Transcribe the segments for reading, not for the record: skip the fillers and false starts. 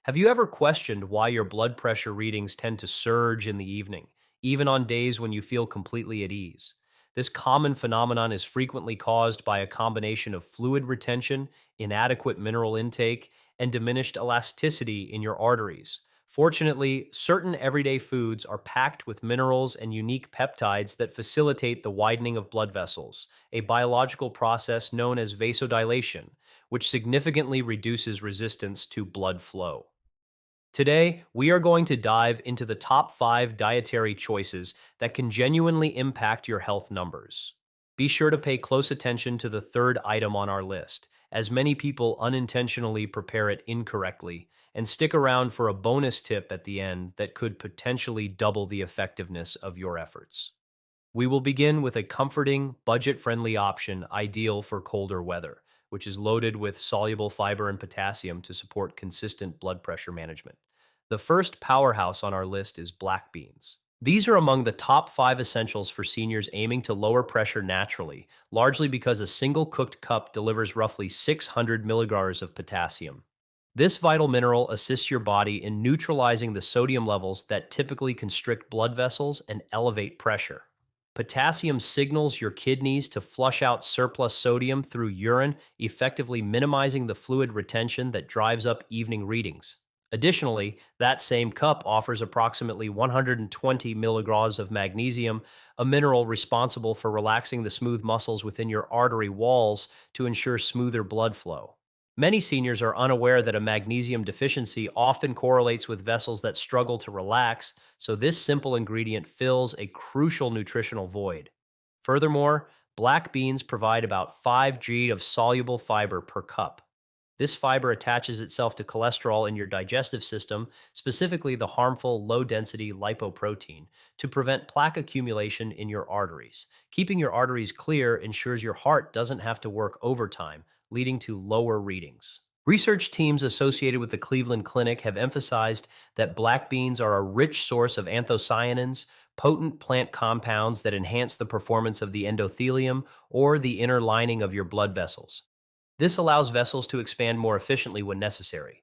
Have you ever questioned why your blood pressure readings tend to surge in the evening, even on days when you feel completely at ease? This common phenomenon is frequently caused by a combination of fluid retention, inadequate mineral intake, and diminished elasticity in your arteries. Fortunately, certain everyday foods are packed with minerals and unique peptides that facilitate the widening of blood vessels, a biological process known as vasodilation, which significantly reduces resistance to blood flow. Today, we are going to dive into the top 5 dietary choices that can genuinely impact your health numbers. Be sure to pay close attention to the third item on our list, as many people unintentionally prepare it incorrectly, and stick around for a bonus tip at the end that could potentially double the effectiveness of your efforts. We will begin with a comforting, budget friendly option ideal for colder weather, which is loaded with soluble fiber and potassium to support consistent blood pressure management. The first powerhouse on our list is black beans. These are among the top 5 essentials for seniors aiming to lower pressure naturally, largely because a single cooked cup delivers roughly 600 milligrams of potassium. This vital mineral assists your body in neutralizing the sodium levels that typically constrict blood vessels and elevate pressure. Potassium signals your kidneys to flush out surplus sodium through urine, effectively minimizing the fluid retention that drives up evening readings. Additionally, that same cup offers approximately 120 milligrams of magnesium, a mineral responsible for relaxing the smooth muscles within your artery walls to ensure smoother blood flow. Many seniors are unaware that a magnesium deficiency often correlates with vessels that struggle to relax, so this simple ingredient fills a crucial nutritional void. Furthermore, black beans provide about 5 g of soluble fiber per cup. This fiber attaches itself to cholesterol in your digestive system, specifically the harmful low density lipoprotein, to prevent plaque accumulation in your arteries. Keeping your arteries clear ensures your heart doesn't have to work overtime, leading to lower readings. Research teams associated with the Cleveland Clinic have emphasized that black beans are a rich source of anthocyanins, potent plant compounds that enhance the performance of the endothelium or the inner lining of your blood vessels. This allows vessels to expand more efficiently when necessary.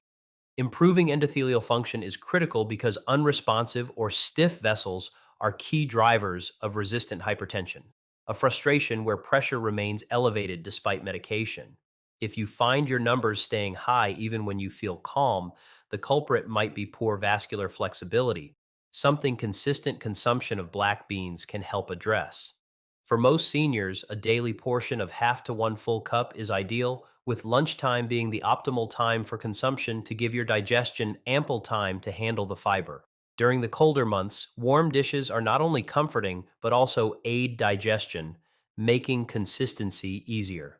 Improving endothelial function is critical because unresponsive or stiff vessels are key drivers of resistant hypertension, a frustration where pressure remains elevated despite medication. If you find your numbers staying high even when you feel calm, the culprit might be poor vascular flexibility, something consistent consumption of black beans can help address. For most seniors, a daily portion of half to one full cup is ideal, with lunchtime being the optimal time for consumption to give your digestion ample time to handle the fiber. During the colder months, warm dishes are not only comforting, but also aid digestion, making consistency easier.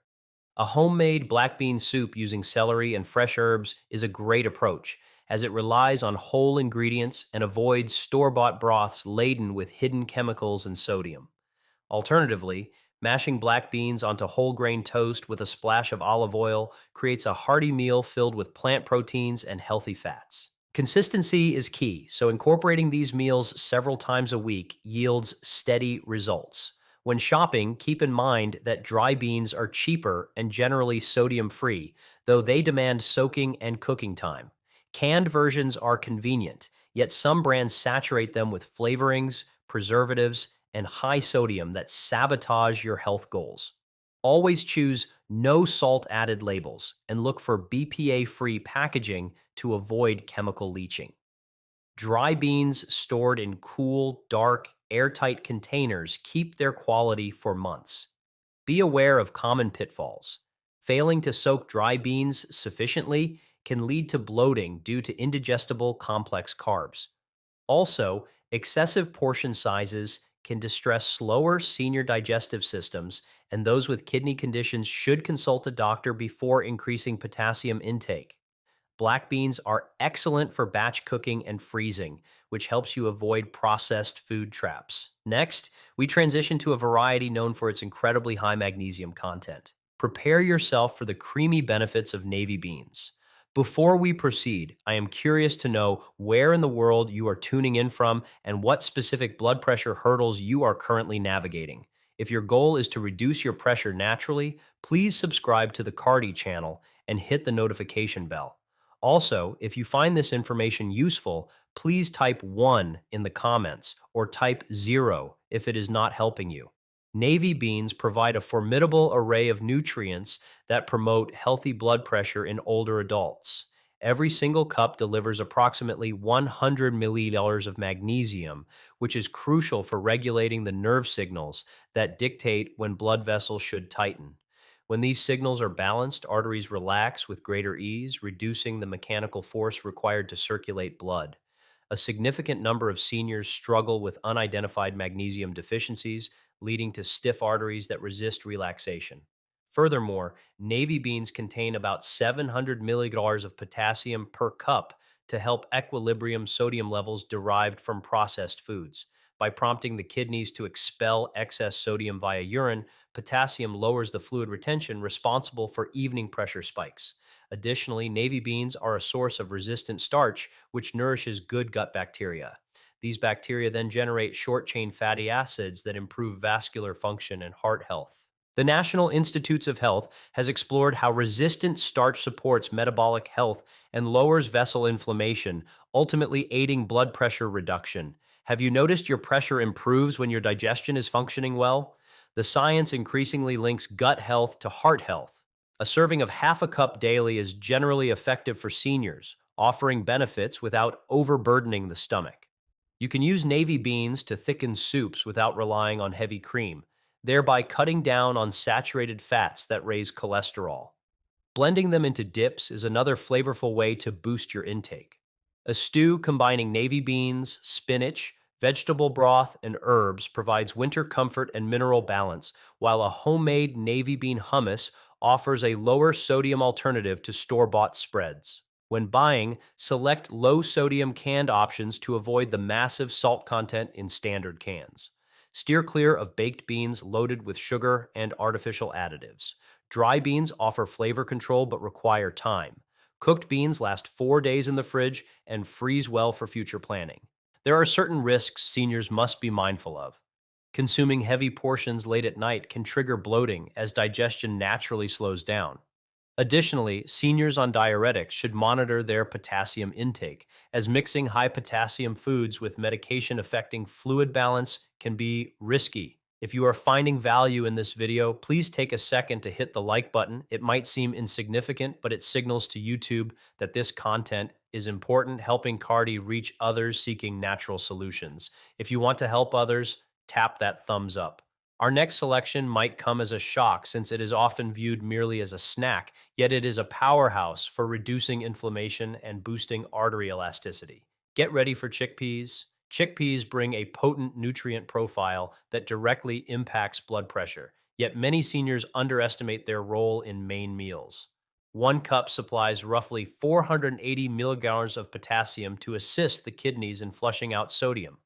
A homemade black bean soup using celery and fresh herbs is a great approach, as it relies on whole ingredients and avoids store bought broths laden with hidden chemicals and sodium. Alternatively, mashing black beans onto whole grain toast with a splash of olive oil creates a hearty meal filled with plant proteins and healthy fats. Consistency is key, so incorporating these meals several times a week yields steady results. When shopping, keep in mind that dry beans are cheaper and generally sodium free, though they demand soaking and cooking time. Canned versions are convenient, yet some brands saturate them with flavorings, preservatives, and high sodium that sabotage your health goals. Always choose no salt added labels and look for BPA free packaging to avoid chemical leaching. Dry beans stored in cool, dark, airtight containers keep their quality for months. Be aware of common pitfalls. Failing to soak dry beans sufficiently can lead to bloating due to indigestible complex carbs. Also, excessive portion sizes can distress slower senior digestive systems, and those with kidney conditions should consult a doctor before increasing potassium intake. Black beans are excellent for batch cooking and freezing, which helps you avoid processed food traps. Next, we transition to a variety known for its incredibly high magnesium content. Prepare yourself for the creamy benefits of navy beans. Before we proceed, I am curious to know where in the world you are tuning in from and what specific blood pressure hurdles you are currently navigating. If your goal is to reduce your pressure naturally, please subscribe to the Cardi channel and hit the notification bell. Also, if you find this information useful, please type 1 in the comments or type 0 if it is not helping you. Navy beans provide a formidable array of nutrients that promote healthy blood pressure in older adults. Every single cup delivers approximately 100 milliliters of magnesium, which is crucial for regulating the nerve signals that dictate when blood vessels should tighten. When these signals are balanced, arteries relax with greater ease, reducing the mechanical force required to circulate blood. A significant number of seniors struggle with unidentified magnesium deficiencies, leading to stiff arteries that resist relaxation. Furthermore, navy beans contain about 700 milliliters of potassium per cup to help equilibrium sodium levels derived from processed foods. By prompting the kidneys to expel excess sodium via urine, potassium lowers the fluid retention responsible for evening pressure spikes. Additionally, navy beans are a source of resistant starch, which nourishes good gut bacteria. These bacteria then generate short chain fatty acids that improve vascular function and heart health. The National Institutes of Health has explored how resistant starch supports metabolic health and lowers vessel inflammation, ultimately aiding blood pressure reduction. Have you noticed your pressure improves when your digestion is functioning well? The science increasingly links gut health to heart health. A serving of half a cup daily is generally effective for seniors, offering benefits without overburdening the stomach. You can use navy beans to thicken soups without relying on heavy cream, thereby cutting down on saturated fats that raise cholesterol. Blending them into dips is another flavorful way to boost your intake. A stew combining navy beans, spinach, vegetable broth, and herbs provides winter comfort and mineral balance, while a homemade navy bean hummus offers a lower sodium alternative to store bought spreads. When buying, select low sodium canned options to avoid the massive salt content in standard cans. Steer clear of baked beans loaded with sugar and artificial additives. Dry beans offer flavor control but require time. Cooked beans last 4 days in the fridge and freeze well for future planning. There are certain risks seniors must be mindful of. Consuming heavy portions late at night can trigger bloating as digestion naturally slows down. Additionally, seniors on diuretics should monitor their potassium intake, as mixing high potassium foods with medication affecting fluid balance can be risky. If you are finding value in this video, please take a second to hit the like button. It might seem insignificant, but it signals to YouTube that this content is important, helping Cardi reach others seeking natural solutions. If you want to help others, tap that thumbs up. Our next selection might come as a shock since it is often viewed merely as a snack, yet it is a powerhouse for reducing inflammation and boosting artery elasticity. Get ready for chickpeas. Chickpeas bring a potent nutrient profile that directly impacts blood pressure, yet many seniors underestimate their role in main meals. One cup supplies roughly 480 milligrams of potassium to assist the kidneys in flushing out sodium.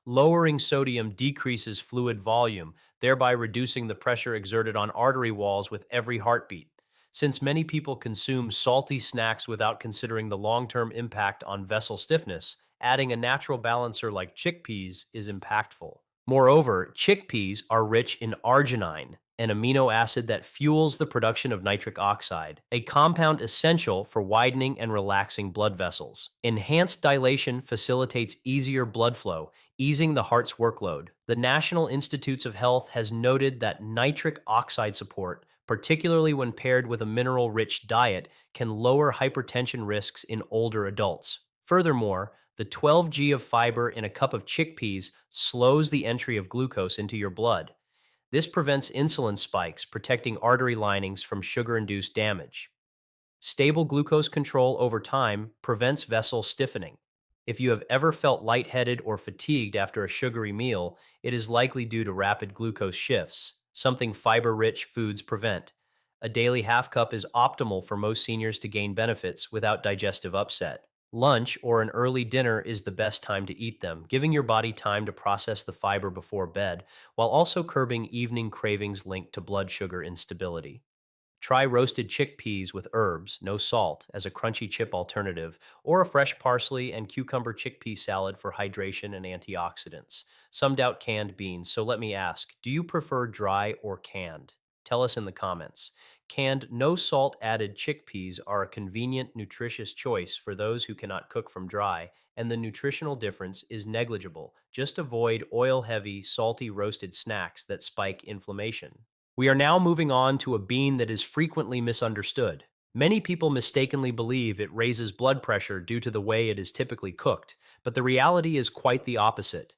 Lowering sodium decreases fluid volume, thereby reducing the pressure exerted on artery walls with every heartbeat. Since many people consume salty snacks without considering the long term impact on vessel stiffness, adding a natural balancer like chickpeas is impactful. Moreover, chickpeas are rich in arginine, an amino acid that fuels the production of nitric oxide, a compound essential for widening and relaxing blood vessels. Enhanced dilation facilitates easier blood flow, easing the heart's workload. The National Institutes of Health has noted that nitric oxide support, particularly when paired with a mineral rich diet, can lower hypertension risks in older adults. Furthermore, the 12G of fiber in a cup of chickpeas slows the entry of glucose into your blood. This prevents insulin spikes, protecting artery linings from sugar induced damage. Stable glucose control over time prevents vessel stiffening. If you have ever felt lightheaded or fatigued after a sugary meal, it is likely due to rapid glucose shifts, something fiber rich foods prevent. A daily half cup is optimal for most seniors to gain benefits without digestive upset. Lunch or an early dinner is the best time to eat them, giving your body time to process the fiber before bed, while also curbing evening cravings linked to blood sugar instability. Try roasted chickpeas with herbs, no salt, as a crunchy chip alternative, or a fresh parsley and cucumber chickpea salad for hydration and antioxidants. Some doubt canned beans, so let me ask, do you prefer dry or canned? Tell us in the comments. Canned, no salt added chickpeas are a convenient, nutritious choice for those who cannot cook from dry, and the nutritional difference is negligible. Just avoid oil heavy, salty roasted snacks that spike inflammation. We are now moving on to a bean that is frequently misunderstood. Many people mistakenly believe it raises blood pressure due to the way it is typically cooked, but the reality is quite the opposite.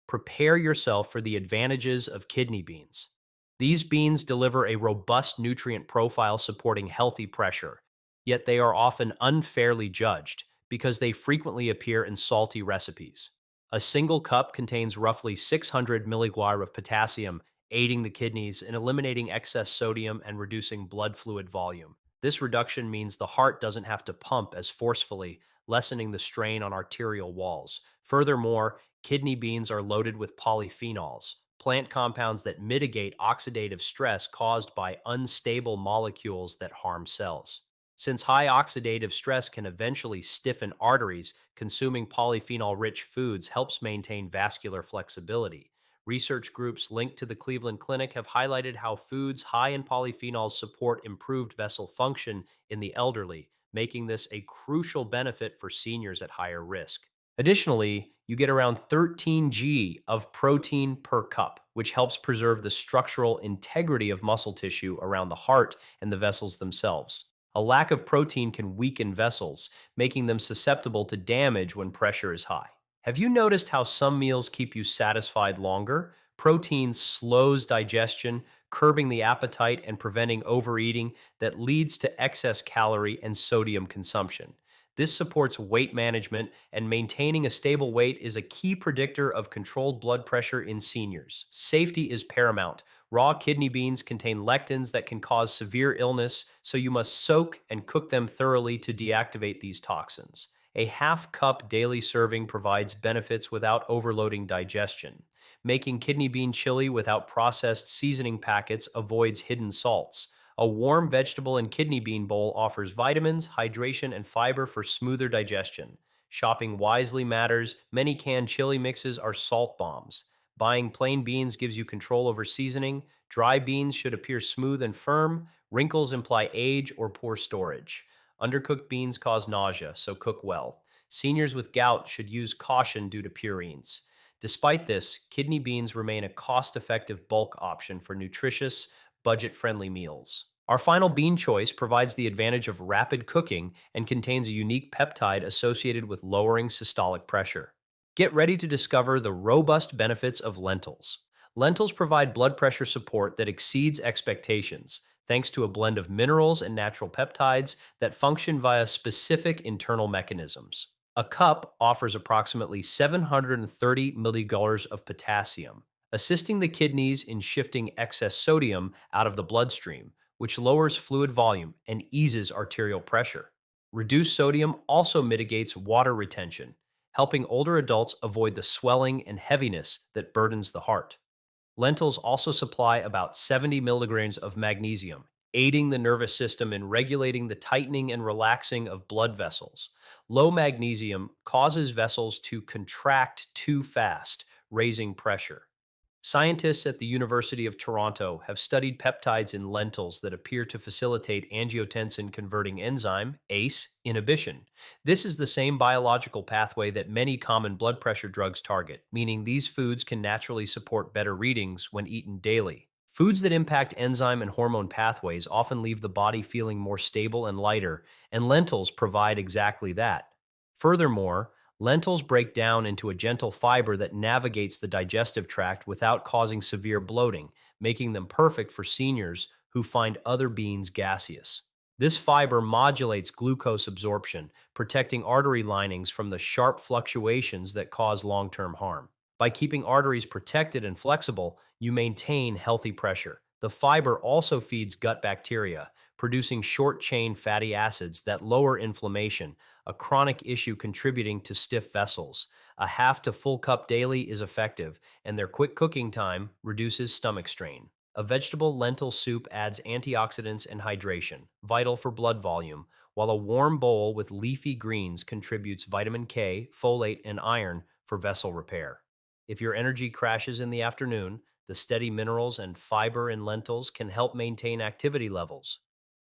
Prepare yourself for the advantages of kidney beans. These beans deliver a robust nutrient profile supporting healthy pressure, yet they are often unfairly judged because they frequently appear in salty recipes. A single cup contains roughly 600 milliguar of potassium, aiding the kidneys in eliminating excess sodium and reducing blood fluid volume. This reduction means the heart doesn't have to pump as forcefully, lessening the strain on arterial walls. Furthermore, kidney beans are loaded with polyphenols, plant compounds that mitigate oxidative stress caused by unstable molecules that harm cells. Since high oxidative stress can eventually stiffen arteries, consuming polyphenol rich foods helps maintain vascular flexibility. Research groups linked to the Cleveland Clinic have highlighted how foods high in polyphenols support improved vessel function in the elderly, making this a crucial benefit for seniors at higher risk. Additionally, you get around 13 g of protein per cup, which helps preserve the structural integrity of muscle tissue around the heart and the vessels themselves. A lack of protein can weaken vessels, making them susceptible to damage when pressure is high. Have you noticed how some meals keep you satisfied longer? Protein slows digestion, curbing the appetite and preventing overeating that leads to excess calorie and sodium consumption. This supports weight management, and maintaining a stable weight is a key predictor of controlled blood pressure in seniors. Safety is paramount. Raw kidney beans contain lectins that can cause severe illness, so you must soak and cook them thoroughly to deactivate these toxins. A half cup daily serving provides benefits without overloading digestion. Making kidney bean chili without processed seasoning packets avoids hidden salts. A warm vegetable and kidney bean bowl offers vitamins, hydration, and fiber for smoother digestion. Shopping wisely matters. Many canned chili mixes are salt bombs. Buying plain beans gives you control over seasoning. Dry beans should appear smooth and firm. Wrinkles imply age or poor storage. Undercooked beans cause nausea, so cook well. Seniors with gout should use caution due to purines. Despite this, kidney beans remain a cost effective bulk option for nutritious, budget friendly meals. Our final bean choice provides the advantage of rapid cooking and contains a unique peptide associated with lowering systolic pressure. Get ready to discover the robust benefits of lentils. Lentils provide blood pressure support that exceeds expectations, thanks to a blend of minerals and natural peptides that function via specific internal mechanisms. A cup offers approximately 730 milligauss of potassium, assisting the kidneys in shifting excess sodium out of the bloodstream, which lowers fluid volume and eases arterial pressure. Reduced sodium also mitigates water retention, helping older adults avoid the swelling and heaviness that burdens the heart. Lentils also supply about 70 milligrams of magnesium, aiding the nervous system in regulating the tightening and relaxing of blood vessels. Low magnesium causes vessels to contract too fast, raising pressure. Scientists at the University of Toronto have studied peptides in lentils that appear to facilitate angiotensin converting enzyme, ACE, inhibition. This is the same biological pathway that many common blood pressure drugs target, meaning these foods can naturally support better readings when eaten daily. Foods that impact enzyme and hormone pathways often leave the body feeling more stable and lighter, and lentils provide exactly that. Furthermore, lentils break down into a gentle fiber that navigates the digestive tract without causing severe bloating, making them perfect for seniors who find other beans gaseous. This fiber modulates glucose absorption, protecting artery linings from the sharp fluctuations that cause long term harm. By keeping arteries protected and flexible, you maintain healthy pressure. The fiber also feeds gut bacteria, producing short chain fatty acids that lower inflammation, a chronic issue contributing to stiff vessels. A half to full cup daily is effective, and their quick cooking time reduces stomach strain. A vegetable lentil soup adds antioxidants and hydration, vital for blood volume, while a warm bowl with leafy greens contributes vitamin K, folate, and iron for vessel repair. If your energy crashes in the afternoon, The steady minerals and fiber in lentils can help maintain activity levels.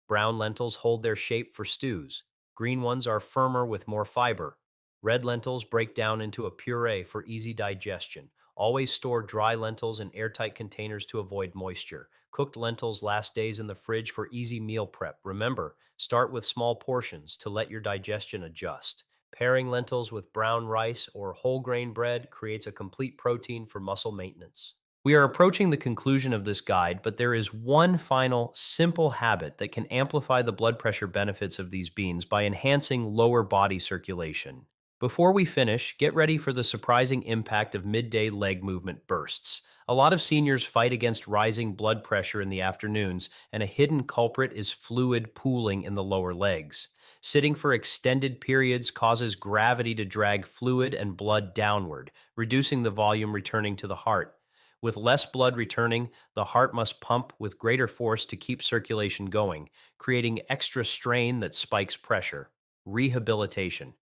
Brown lentils hold their shape for stews. Green ones are firmer with more fiber. Red lentils break down into a puree for easy digestion. Always store dry lentils in airtight containers to avoid moisture. Cooked lentils last days in the fridge for easy meal prep. Remember, start with small portions to let your digestion adjust. Pairing lentils with brown rice or whole grain bread creates a complete protein for muscle maintenance. We are approaching the conclusion of this guide, but there is one final simple habit that can amplify the blood pressure benefits of these beans by enhancing lower body circulation. Before we finish, get ready for the surprising impact of midday leg movement bursts. A lot of seniors fight against rising blood pressure in the afternoons, and a hidden culprit is fluid pooling in the lower legs. Sitting for extended periods causes gravity to drag fluid and blood downward, reducing the volume returning to the heart. With less blood returning, the heart must pump with greater force to keep circulation going, creating extra strain that spikes pressure. Rehabilitation.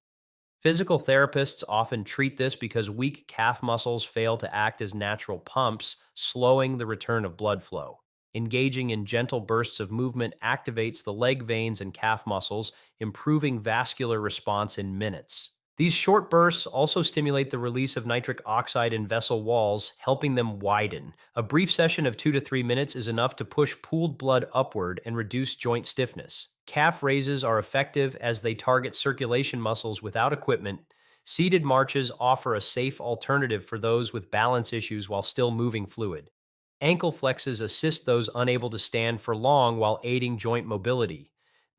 Physical therapists often treat this because weak calf muscles fail to act as natural pumps, slowing the return of blood flow. Engaging in gentle bursts of movement activates the leg veins and calf muscles, improving vascular response in minutes. These short bursts also stimulate the release of nitric oxide in vessel walls, helping them widen. A brief session of 2 to 3 minutes is enough to push pooled blood upward and reduce joint stiffness. Calf raises are effective as they target circulation muscles without equipment. Seated marches offer a safe alternative for those with balance issues while still moving fluid. Ankle flexes assist those unable to stand for long while aiding joint mobility.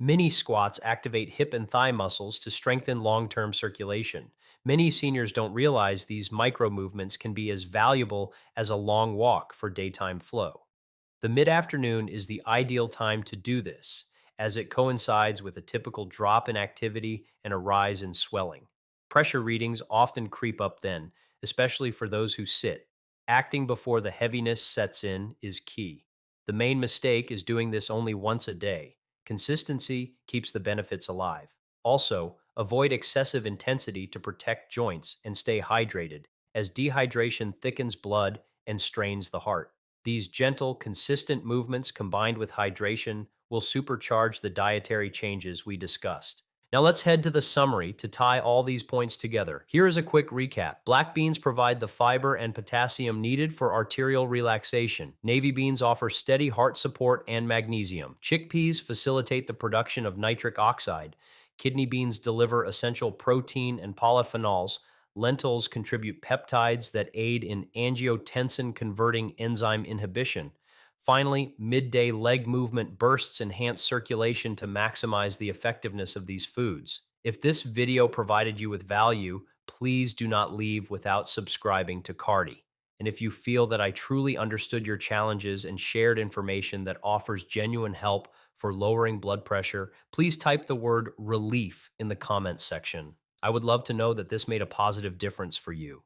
Mini squats activate hip and thigh muscles to strengthen long-term circulation. Many seniors don't realize these micro movements can be as valuable as a long walk for daytime flow. The mid-afternoon is the ideal time to do this, as it coincides with a typical drop in activity and a rise in swelling. Pressure readings often creep up then, especially for those who sit. Acting before the heaviness sets in is key. The main mistake is doing this only once a day. Consistency keeps the benefits alive. Also, avoid excessive intensity to protect joints and stay hydrated, as dehydration thickens blood and strains the heart. These gentle, consistent movements combined with hydration will supercharge the dietary changes we discussed. Now let's head to the summary to tie all these points together. Here is a quick recap. Black beans provide the fiber and potassium needed for arterial relaxation. Navy beans offer steady heart support and magnesium. Chickpeas facilitate the production of nitric oxide. Kidney beans deliver essential protein and polyphenols. Lentils contribute peptides that aid in angiotensin converting enzyme inhibition. Finally, midday leg movement bursts enhance circulation to maximize the effectiveness of these foods. If this video provided you with value, please do not leave without subscribing to Cardi. And if you feel that I truly understood your challenges and shared information that offers genuine help for lowering blood pressure, please type the word relief in the comments section. I would love to know that this made a positive difference for you.